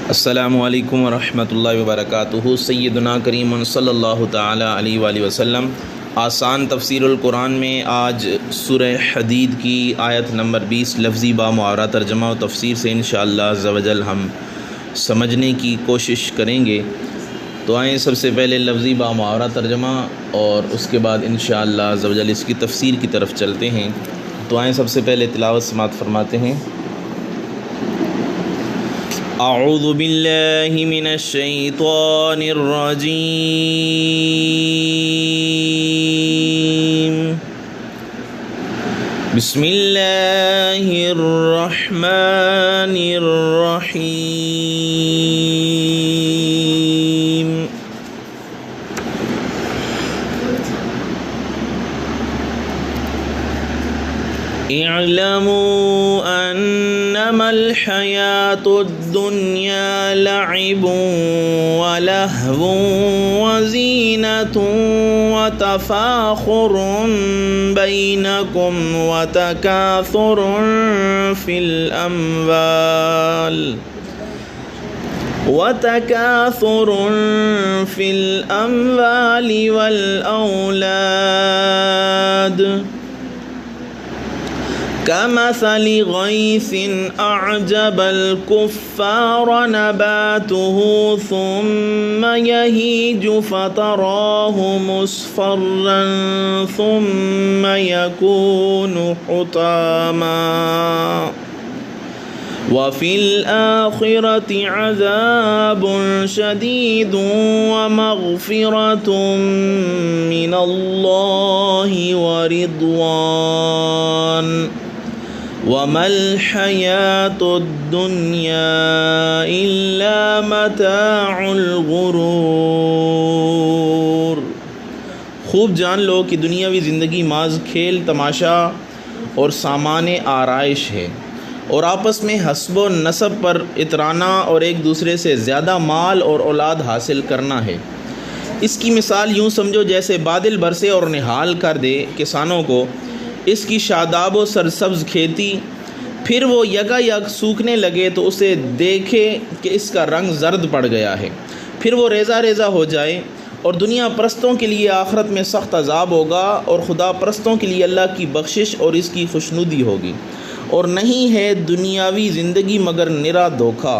السلام علیکم ورحمۃ اللہ وبرکاتہ۔ سیدنا کریم صلی اللہ تعالیٰ علیہ وآلہ وسلم آسان تفسیر القرآن میں آج سورہ حدید کی آیت نمبر 20 لفظی با محاورہ ترجمہ و تفسیر سے انشاءاللہ عز و جل ہم سمجھنے کی کوشش کریں گے۔ تو آئیں سب سے پہلے لفظی با محاورہ ترجمہ اور اس کے بعد انشاءاللہ عز و جل اس کی تفسیر کی طرف چلتے ہیں۔ تو آئیں سب سے پہلے تلاوت سماعت فرماتے ہیں۔ اعوذ باللہ من الشیطان الرجیم، بسم اللہ الرحمن الرحیم۔ اعلموا انما الحیاۃ الدنیا لعب ولہو وزینۃ وتفاخر بینکم وتکاثر فی الاموال والأولاد كمثل غيث أعجب الكفار نباته ثم يهيج فتراه مصفرا ثم يكون حطاما وفي الآخرة عذاب شديد ومغفرة من الله ورضوان وما الحياة الدنيا إلا متاع الغرور۔ خوب جان لو کہ دنیاوی زندگی محض کھیل تماشا اور سامان آرائش ہے، اور آپس میں حسب و نسب پر اترانا اور ایک دوسرے سے زیادہ مال اور اولاد حاصل کرنا ہے۔ اس کی مثال یوں سمجھو جیسے بادل برسے اور نہال کر دے کسانوں کو اس کی شاداب و سرسبز کھیتی، پھر وہ یکا یک سوکھنے لگے تو اسے دیکھے کہ اس کا رنگ زرد پڑ گیا ہے، پھر وہ ریزہ ریزہ ہو جائے۔ اور دنیا پرستوں کے لیے آخرت میں سخت عذاب ہوگا، اور خدا پرستوں کے لیے اللہ کی بخشش اور اس کی خوشنودی ہوگی، اور نہیں ہے دنیاوی زندگی مگر نرا دھوکہ۔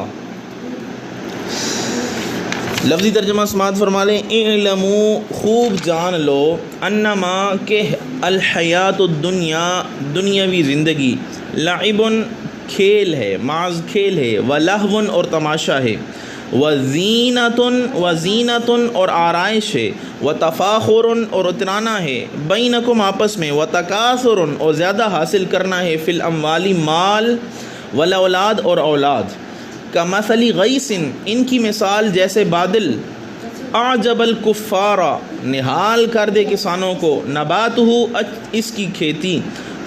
لفظی ترجمہ سماعت فرما لیں۔ اعلموا خوب جان لو، انما کہ الحیات الدنیا دنیاوی زندگی، لعب کھیل ہے، محض کھیل ہے، ولہو اور تماشا ہے، وزینۃ اور آرائش ہے، وتفاخر اور اترانا ہے، بینکم آپس میں، وتکاثر اور زیادہ حاصل کرنا ہے، فی الاموال مال، والاولاد اور اولاد، کمثل غیث ان کی مثال جیسے بادل، اعجب الکفار نہال کر دے کسانوں کو، نباتہ اس کی کھیتی،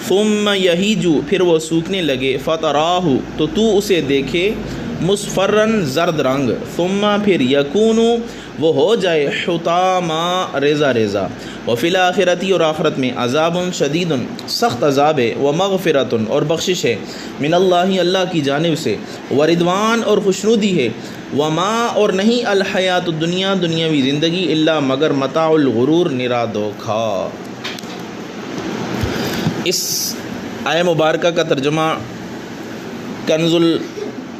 ثم یہیج پھر وہ سوکھنے لگے، فتراہ تو اسے دیکھے، مصفرن زرد رنگ، ثم پھر یکون وہ ہو جائے، حطاما ریزہ ریزہ، وفی الآخرتی اور آخرت میں، عذاب شدید سخت عذاب ہے، ومغفرۃ اور بخشش ہے، من اللہ اللہ کی جانب سے، ورضوان اور خوشنودی ہے، وما اور نہیں الحیات الدنیا دنیاوی زندگی، الا مگر متاع الغرور نرا دھوکا۔ اس آیہ مبارکہ کا ترجمہ کنز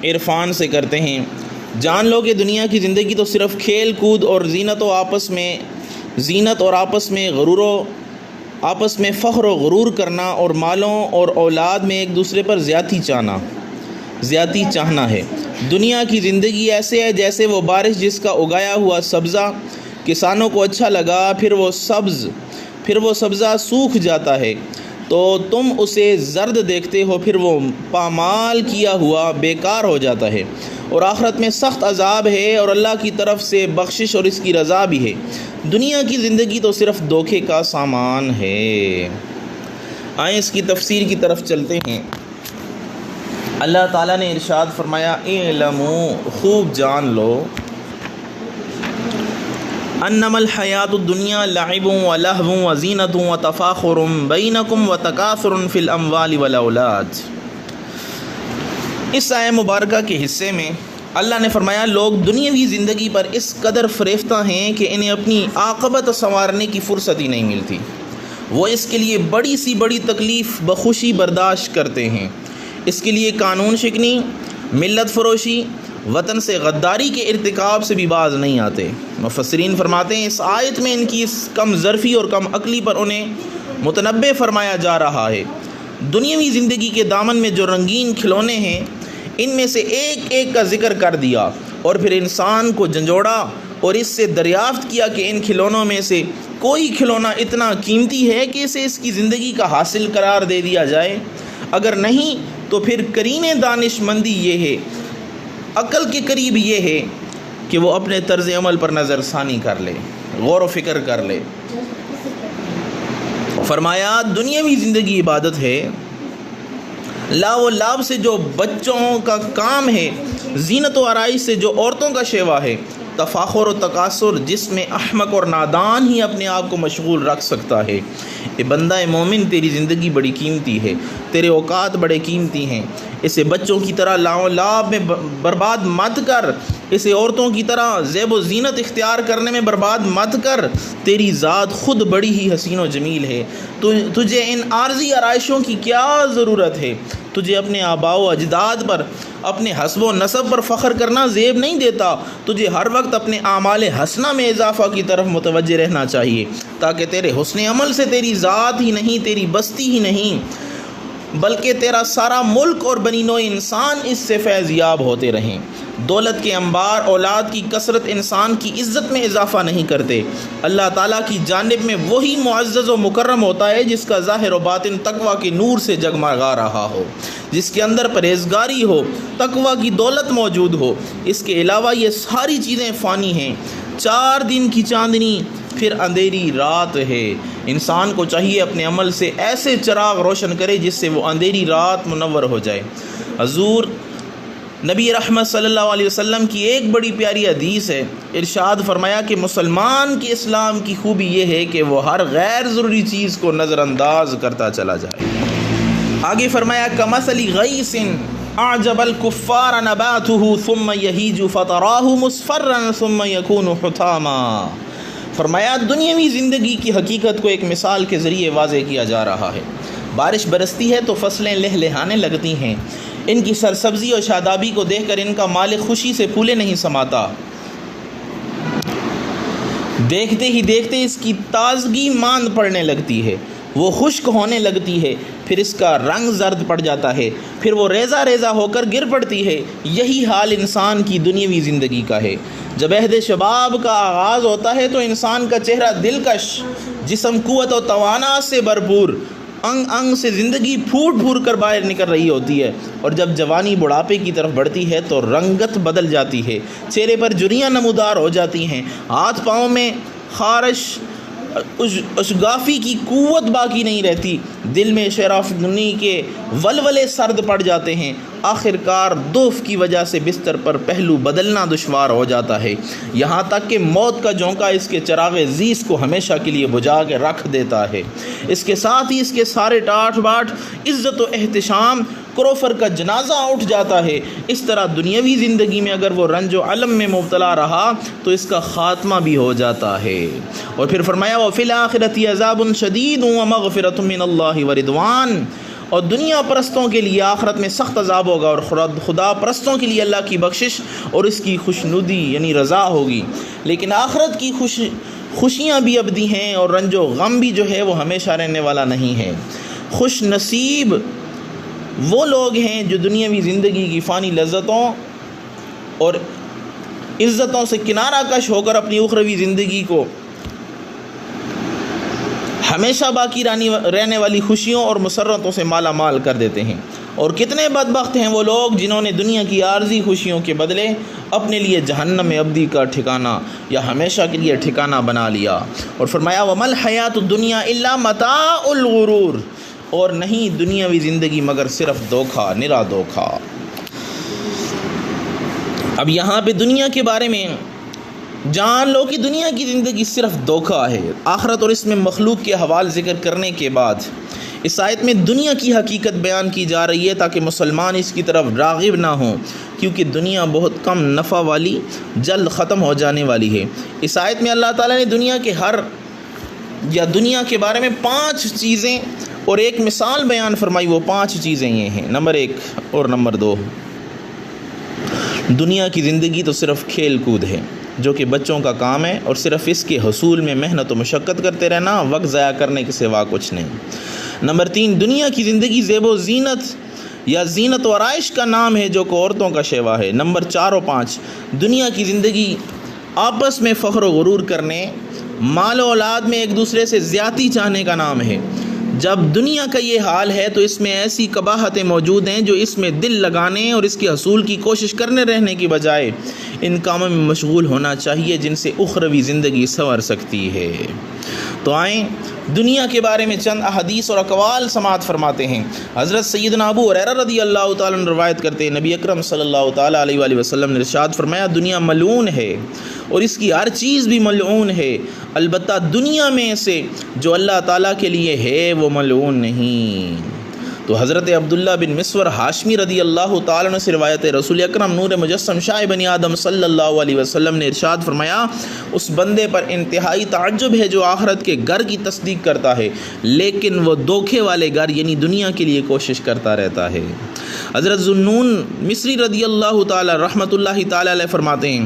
عرفان سے کرتے ہیں۔ جان لو کہ دنیا کی زندگی تو صرف کھیل کود اور زینت اور آپس میں آپس میں فخر و غرور کرنا، اور مالوں اور اولاد میں ایک دوسرے پر زیادتی چاہنا ہے۔ دنیا کی زندگی ایسے ہے جیسے وہ بارش جس کا اگایا ہوا سبزہ کسانوں کو اچھا لگا، پھر وہ سبزہ سوکھ جاتا ہے تو تم اسے زرد دیکھتے ہو، پھر وہ پامال کیا ہوا بیکار ہو جاتا ہے، اور آخرت میں سخت عذاب ہے، اور اللہ کی طرف سے بخشش اور اس کی رضا بھی ہے۔ دنیا کی زندگی تو صرف دھوکے کا سامان ہے۔ آئیں اس کی تفسیر کی طرف چلتے ہیں۔ اللہ تعالیٰ نے ارشاد فرمایا، اعلموا خوب جان لو، انما الحیات الدنیا لعب ولہو وزینۃ وتفاخر بینکم وتکاثر فی الاموال والاولاد۔ اس آیہ مبارکہ کے حصے میں اللہ نے فرمایا لوگ دنیاوی زندگی پر اس قدر فریفتہ ہیں کہ انہیں اپنی عاقبت سنوارنے کی فرصت ہی نہیں ملتی، وہ اس کے لیے بڑی سی بڑی تکلیف بخوشی برداشت کرتے ہیں، اس کے لیے قانون شکنی، ملت فروشی، وطن سے غداری کے ارتکاب سے بھی باز نہیں آتے۔ مفسرین فرماتے ہیں اس آیت میں ان کی اس کم ظرفی اور کم عقلی پر انہیں متنبہ فرمایا جا رہا ہے۔ دنیاوی زندگی کے دامن میں جو رنگین کھلونے ہیں ان میں سے ایک ایک کا ذکر کر دیا اور پھر انسان کو جھنجھوڑا اور اس سے دریافت کیا کہ ان کھلونوں میں سے کوئی کھلونا اتنا قیمتی ہے کہ اسے اس کی زندگی کا حاصل قرار دے دیا جائے، اگر نہیں تو پھر کریم دانش مندی یہ ہے، عقل کے قریب یہ ہے کہ وہ اپنے طرز عمل پر نظر ثانی کر لے، غور و فکر کر لے۔ فرمایا دنیاوی زندگی عبادت ہے، لاو و لاب سے جو بچوں کا کام ہے، زینت و آرائش سے جو عورتوں کا شیوا ہے، تفاخر و تکاثر جس میں احمق اور نادان ہی اپنے آپ کو مشغول رکھ سکتا ہے۔ اے بندہ مومن تیری زندگی بڑی قیمتی ہے، تیرے اوقات بڑے قیمتی ہیں، اسے بچوں کی طرح لاو و لاب میں برباد مت کر، اسے عورتوں کی طرح زیب و زینت اختیار کرنے میں برباد مت کر، تیری ذات خود بڑی ہی حسین و جمیل ہے، تجھے ان عارضی آرائشوں کی کیا ضرورت ہے؟ تجھے اپنے آباء و اجداد پر، اپنے حسب و نسب پر فخر کرنا زیب نہیں دیتا، تجھے ہر وقت اپنے اعمال حسنہ میں اضافہ کی طرف متوجہ رہنا چاہیے تاکہ تیرے حسن عمل سے تیری ذات ہی نہیں، تیری بستی ہی نہیں بلکہ تیرا سارا ملک اور بنی نوع انسان اس سے فیض یاب ہوتے رہیں۔ دولت کے انبار، اولاد کی کثرت انسان کی عزت میں اضافہ نہیں کرتے، اللہ تعالیٰ کی جانب میں وہی معزز و مکرم ہوتا ہے جس کا ظاہر و باطن تقویٰ کے نور سے جگمگا رہا ہو، جس کے اندر پرہیزگاری ہو، تقویٰ کی دولت موجود ہو۔ اس کے علاوہ یہ ساری چیزیں فانی ہیں، 4 دن کی چاندنی پھر اندھیری رات ہے۔ انسان کو چاہیے اپنے عمل سے ایسے چراغ روشن کرے جس سے وہ اندھیری رات منور ہو جائے۔ حضور نبی رحمت صلی اللہ علیہ وسلم کی ایک بڑی پیاری حدیث ہے، ارشاد فرمایا کہ مسلمان کے اسلام کی خوبی یہ ہے کہ وہ ہر غیر ضروری چیز کو نظر انداز کرتا چلا جائے۔ آگے فرمایا کمثل غیث اعجب الکفار نباتہ ثم یہیج فتراہ مصفرا ثم یکون حطاما۔ فرمایا دنیاوی زندگی کی حقیقت کو ایک مثال کے ذریعے واضح کیا جا رہا ہے۔ بارش برستی ہے تو فصلیں لہلہانے لگتی ہیں، ان کی سرسبزی اور شادابی کو دیکھ کر ان کا مالک خوشی سے پھولے نہیں سماتا، دیکھتے ہی دیکھتے اس کی تازگی ماند پڑنے لگتی ہے، وہ خشک ہونے لگتی ہے، پھر اس کا رنگ زرد پڑ جاتا ہے، پھر وہ ریزہ ریزہ ہو کر گر پڑتی ہے۔ یہی حال انسان کی دنیاوی زندگی کا ہے۔ جب عہد شباب کا آغاز ہوتا ہے تو انسان کا چہرہ دلکش، جسم قوت و توانائی سے بھرپور، انگ انگ سے زندگی پھوٹ پھوٹ کر باہر نکل رہی ہوتی ہے، اور جب جوانی بڑھاپے کی طرف بڑھتی ہے تو رنگت بدل جاتی ہے، چہرے پر جھریاں نمودار ہو جاتی ہیں، ہاتھ پاؤں میں خارش اشگافی کی قوت باقی نہیں رہتی، دل میں شرافگنی کے ولولے سرد پڑ جاتے ہیں، آخر کار دوف کی وجہ سے بستر پر پہلو بدلنا دشوار ہو جاتا ہے، یہاں تک کہ موت کا جھونکا اس کے چراغ عزیز کو ہمیشہ کے لیے بجھا کے رکھ دیتا ہے۔ اس کے ساتھ ہی اس کے سارے ٹاٹ باٹ، عزت و احتشام، کروفر کا جنازہ اٹھ جاتا ہے۔ اس طرح دنیاوی زندگی میں اگر وہ رنج و علم میں مبتلا رہا تو اس کا خاتمہ بھی ہو جاتا ہے۔ اور پھر فرمایا وَفِي الْآخِرَةِ عَذَابٌ شَدِيدٌ وَمَغْفِرَةٌ مِّنَ اللَّهِ وَرِضْوَانٌ۔ اور دنیا پرستوں کے لیے آخرت میں سخت عذاب ہوگا، اور خدا پرستوں کے لیے اللہ کی بخشش اور اس کی خوشنودی یعنی رضا ہوگی۔ لیکن آخرت کی خوشیاں بھی ابدی ہیں، اور رنج و غم بھی جو ہے وہ ہمیشہ رہنے والا نہیں ہے۔ خوش نصیب وہ لوگ ہیں جو دنیاوی زندگی کی فانی لذتوں اور عزتوں سے کنارہ کش ہو کر اپنی اخروی زندگی کو ہمیشہ باقی رہنے والی خوشیوں اور مسرتوں سے مالا مال کر دیتے ہیں۔ اور کتنے بدبخت ہیں وہ لوگ جنہوں نے دنیا کی عارضی خوشیوں کے بدلے اپنے لیے جہنم ابدی کا ٹھکانہ یا ہمیشہ کے لیے ٹھکانہ بنا لیا۔ اور فرمایا وَمَا الْحَيَاةُ الدُّنْيَا إِلَّا مَتَاعُ الْغُرُورِ۔ اور نہیں دنیاوی زندگی مگر صرف دھوکہ، نرا دھوکہ۔ اب یہاں پہ دنیا کے بارے میں جان لو کہ دنیا کی زندگی صرف دھوکہ ہے۔ آخرت اور اس میں مخلوق کے احوال ذکر کرنے کے بعد اس آیت میں دنیا کی حقیقت بیان کی جا رہی ہے تاکہ مسلمان اس کی طرف راغب نہ ہوں۔ کیونکہ دنیا بہت کم نفع والی، جلد ختم ہو جانے والی ہے۔ اس آیت میں اللہ تعالیٰ نے دنیا کے بارے میں 5 چیزیں اور ایک مثال بیان فرمائی۔ وہ 5 چیزیں یہ ہیں، نمبر 1 اور نمبر 2، دنیا کی زندگی تو صرف کھیل کود ہے جو کہ بچوں کا کام ہے، اور صرف اس کے حصول میں محنت و مشقت کرتے رہنا، وقت ضائع کرنے کے سوا کچھ نہیں۔ نمبر 3، دنیا کی زندگی زیب و زینت یا زینت و آرائش کا نام ہے جو کہ عورتوں کا شیوا ہے۔ نمبر 4 اور 5، دنیا کی زندگی آپس میں فخر و غرور کرنے، مال و اولاد میں ایک دوسرے سے زیادتی چاہنے کا نام ہے۔ جب دنیا کا یہ حال ہے تو اس میں ایسی قباحتیں موجود ہیں جو اس میں دل لگانے اور اس کے حصول کی کوشش کرنے رہنے کی بجائے ان کاموں میں مشغول ہونا چاہیے جن سے اخروی زندگی سنور سکتی ہے۔ تو آئیں دنیا کے بارے میں چند احادیث اور اقوال سماعت فرماتے ہیں۔ حضرت سیدنا ابو ہریرہ رضی اللہ تعالیٰ عنہ روایت کرتے ہیں، نبی اکرم صلی اللہ تعالیٰ علیہ وآلہ وسلم نے ارشاد فرمایا، دنیا ملعون ہے اور اس کی ہر چیز بھی ملعون ہے، البتہ دنیا میں سے جو اللہ تعالیٰ کے لیے ہے وہ ملعون نہیں۔ تو حضرت عبداللہ بن مسور ہاشمی رضی اللہ تعالیٰ عنہ سے روایت ہے، رسول اکرم نور مجسم شاہ بنی آدم صلی اللہ علیہ وسلم نے ارشاد فرمایا، اس بندے پر انتہائی تعجب ہے جو آخرت کے گھر کی تصدیق کرتا ہے لیکن وہ دھوکے والے گھر یعنی دنیا کے لیے کوشش کرتا رہتا ہے۔ حضرت ذوالنون مصری رضی اللہ تعالیٰ رحمۃ اللہ تعالیٰ علیہ فرماتے ہیں،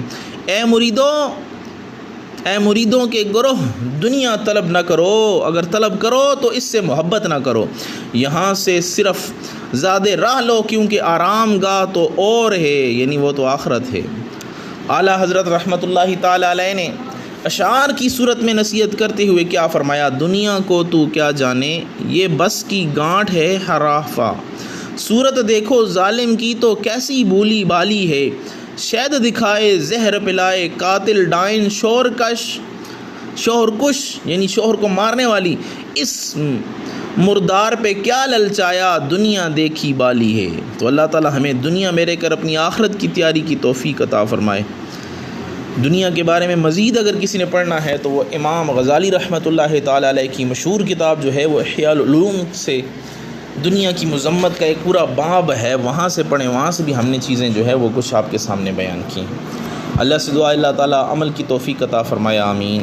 اے مریدوں کے گروہ، دنیا طلب نہ کرو، اگر طلب کرو تو اس سے محبت نہ کرو، یہاں سے صرف زیادہ راہ لو کیونکہ آرام گاہ تو اور ہے، یعنی وہ تو آخرت ہے۔ اعلیٰ حضرت رحمۃ اللہ تعالیٰ علیہ نے اشعار کی صورت میں نصیحت کرتے ہوئے کیا فرمایا، دنیا کو تو کیا جانے، یہ بس کی گانٹھ ہے حرافہ، صورت دیکھو ظالم کی تو کیسی بولی بالی ہے، شہد دکھائے زہر پلائے قاتل ڈائن شوہر کش یعنی شوہر کو مارنے والی، اس مردار پہ کیا للچایا، دنیا دیکھی بالی ہے۔ تو اللہ تعالی ہمیں دنیا میرے کر اپنی آخرت کی تیاری کی توفیق عطا فرمائے۔ دنیا کے بارے میں مزید اگر کسی نے پڑھنا ہے تو وہ امام غزالی رحمۃ اللہ تعالی علیہ کی مشہور کتاب جو ہے وہ احیاء العلوم سے دنیا کی مذمت کا ایک پورا باب ہے، وہاں سے پڑھیں، وہاں سے بھی ہم نے چیزیں جو ہے وہ کچھ آپ کے سامنے بیان کی۔ اللہ سے دعا اللہ تعالیٰ عمل کی توفیق عطا فرمائے، آمین۔